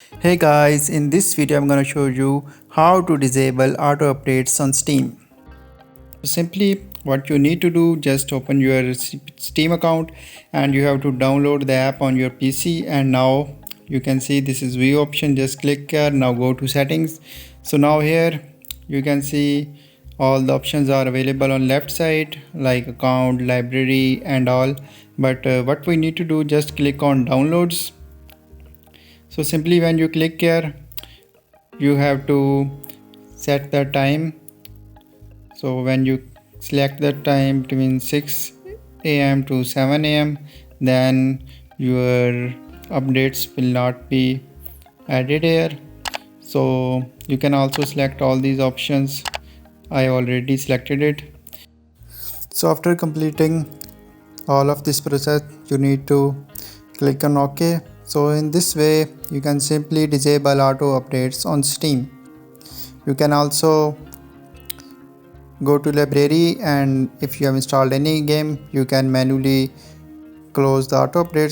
Hey guys, in this video I'm going to show you how to disable auto updates on Steam. Simply what you need to do, just open your Steam account and you have to download the app on your PC, and now you can see this is view option. Just click here. Now go to settings. So now here you can see all the options are available on left side like account, library and all, but what we need to do, just click on downloads. So simply when you click here, you have to set the time. So when you select the time between 6 a.m. to 7 a.m., then your updates will not be added here. So you can also select all these options. I already selected it. So after completing all of this process, you need to click on OK. So in this way you can simply disable auto updates on Steam. You can also go to library, and if you have installed any game, you can manually close the auto updates.